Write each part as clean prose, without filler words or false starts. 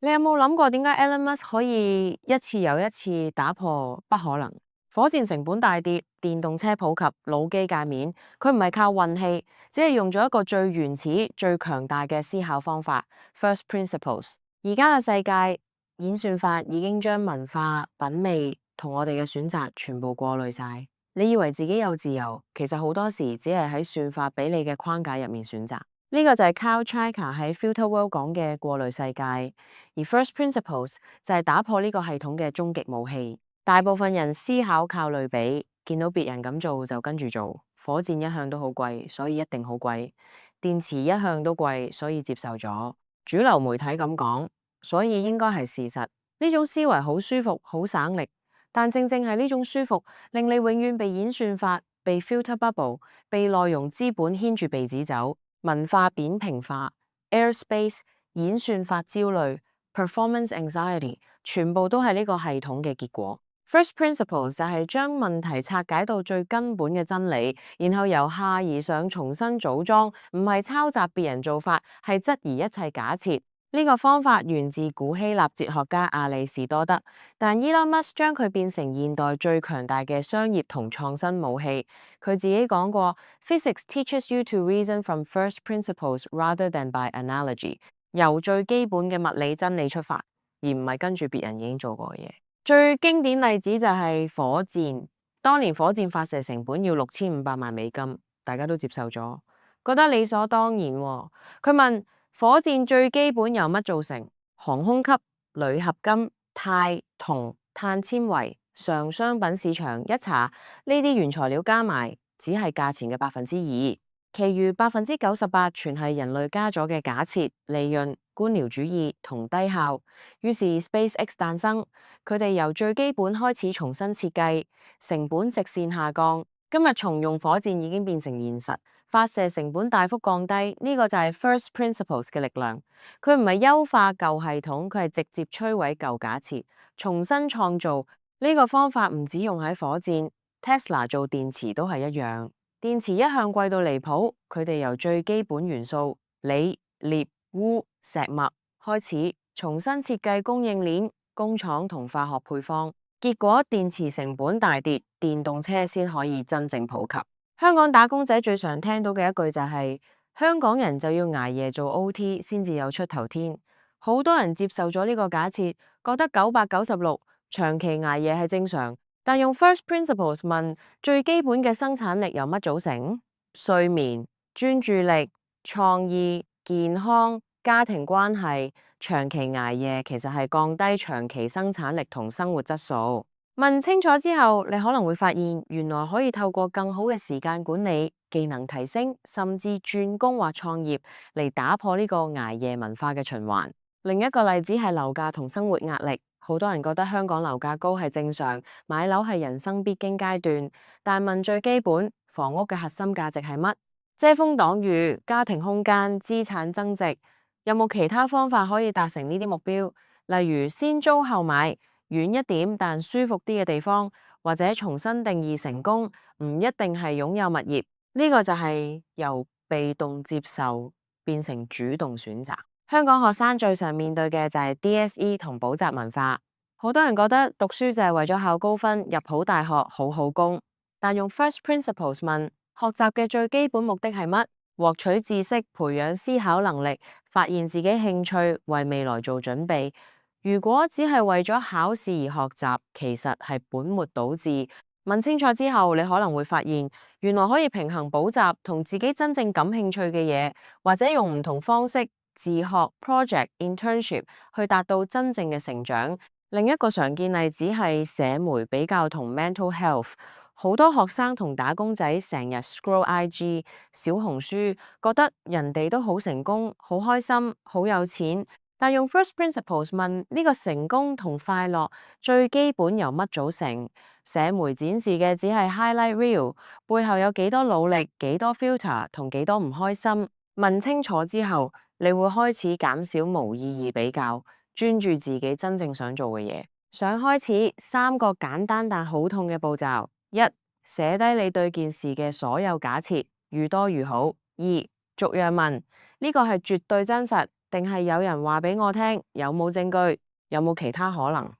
你有冇諗過點解 Elon Musk 可以一次又一次打破不可能？火箭成本大跌，電動車普及，腦機界面，佢唔係靠運氣，只係用咗一個最原始、最強大嘅思考方法 （First Principles）。而家嘅世界演算法已經將文化、品味同我哋嘅選擇全部過濾晒。你以為自己有自由，其實好多時只係喺算法俾你嘅框架入面選擇。呢個就係 Carl Icahn 喺 Filter World 講嘅過濾世界，而 First Principles 就係打破呢個系統嘅終極武器。大部分人思考靠類比，見到別人咁做就跟住做。火箭一向都好貴，所以一定好貴。電池一向都貴，所以接受咗。主流媒體咁講，所以應該係事實。呢種思維好舒服，好省力，但正正係呢種舒服，令你永遠被演算法、被 filter bubble、被內容資本牽住鼻子走。文化扁平化、airspace、演算法焦慮、performance anxiety，全部都係呢個系統嘅結果。First principles 就係將問題拆解到最根本嘅真理，然後由下而上重新組裝，唔係抄襲別人做法，係質疑一切假設。呢個方法源自古希臘哲學家亞里士多德，但 Elon Musk 將佢變成現代最強大嘅商業同創新武器。佢自己講過 ，Physics teaches you to reason from first principles rather than by analogy， 由最基本嘅物理真理出發，而唔係跟住別人已經做過嘅嘢。最經典例子就係火箭，當年火箭發射成本要$6500萬，大家都接受咗，覺得理所當然喎。佢問，火箭最基本由乜造成？航空級、鋁合金、鈦、銅、碳纖維。上商品市場一查，呢啲原材料加埋只係價錢嘅2%，其餘98%全係人類加咗嘅假設、利潤、官僚主義同低效。於是 SpaceX 誕生，佢哋由最基本開始重新設計，成本直線下降。今日重用火箭已經變成現實。發射成本大幅降低，呢個就係 First Principles 嘅力量。佢唔係優化舊系統，佢係直接摧毀舊假設，重新創造。呢個方法唔止用喺火箭，Tesla 做電池都係一樣。電池一向貴到離譜，佢哋由最基本元素鋰、鎳、鎢、石墨開始，重新設計供應鏈、工廠同化學配方，結果電池成本大跌，電動車先可以真正普及。香港打工仔最常聽到嘅一句就係，香港人就要捱夜做 OT 先至有出頭天。好多人接受咗呢個假設，覺得996長期捱夜係正常。但用 First Principles 問，最基本嘅生產力由乜組成？睡眠、專注力、創意、健康、家庭關係。長期捱夜其實係降低長期生產力同生活質素。問清楚之後，你可能會發現，原來可以透過更好嘅時間管理、技能提升，甚至轉工或創業嚟打破呢個捱夜文化嘅循環。另一個例子係樓價同生活壓力，好多人覺得香港樓價高係正常，買樓係人生必經階段。但問最基本，房屋嘅核心價值係乜？遮風擋雨、家庭空間、資產增值，有冇其他方法可以達成呢啲目標？例如先租後買。遠一點但舒服啲嘅地方，或者重新定義成功，唔一定係擁有物業。呢個就係由被動接受變成主動選擇。香港學生最常面對嘅就係 DSE 同補習文化。好多人覺得讀書就係為咗考高分、入好大學、好好工。但用 First Principles 問，學習嘅最基本目的係乜？獲取知識、培養思考能力、發現自己興趣、為未來做準備。如果只係為咗考試而學習，其實係本末倒置。問清楚之後，你可能會發現，原來可以平衡補習同自己真正感興趣嘅嘢，或者用唔同方式自學、project、internship 去達到真正嘅成長。另一個常見例子係社媒比較同 mental health。好多學生同打工仔成日 scroll IG、小紅書，覺得人哋都好成功、好開心、好有錢。但用 First Principles 問，呢個成功同快樂最基本由乜組成？社媒展示嘅只係 highlight reel， 背後有幾多努力、幾多 filter 同幾多唔開心。問清楚之後，你會開始減少無意義比較，專注自己真正想做嘅嘢。想開始3個簡單但好痛嘅步驟：一、寫低你對件事嘅所有假設，越多越好；二、逐樣問，呢個係絕對真實定係有人話俾我聽？有冇證據？有冇其他可能？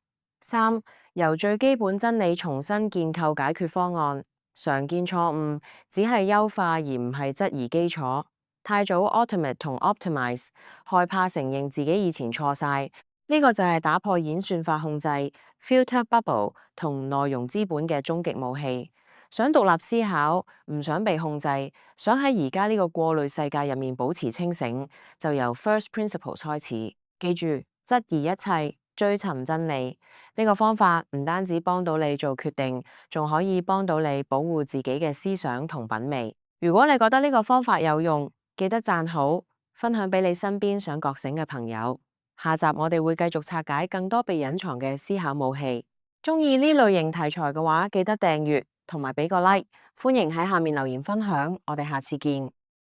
三、由最基本真理重新建構解決方案。常見錯誤只係優化而唔係質疑基礎。太早 automate 同 optimize，害怕承認自己以前錯晒。呢個就係打破演算法控制 filter bubble 同內容資本嘅終極武器。想獨立思考，唔想被控制，想喺而家呢個過濾世界入面保持清醒，就由 first principles 開始。記住，質疑一切，追尋真理。呢個方法唔單止幫到你做決定，仲可以幫到你保護自己嘅思想同品味。如果你覺得呢個方法有用，記得讚好，分享俾你身邊想覺醒嘅朋友。下集我哋會繼續拆解更多被隱藏嘅思考武器。鍾意呢類型題材嘅話，記得訂閱同埋俾個 like。歡迎喺下面留言分享，我哋下次見。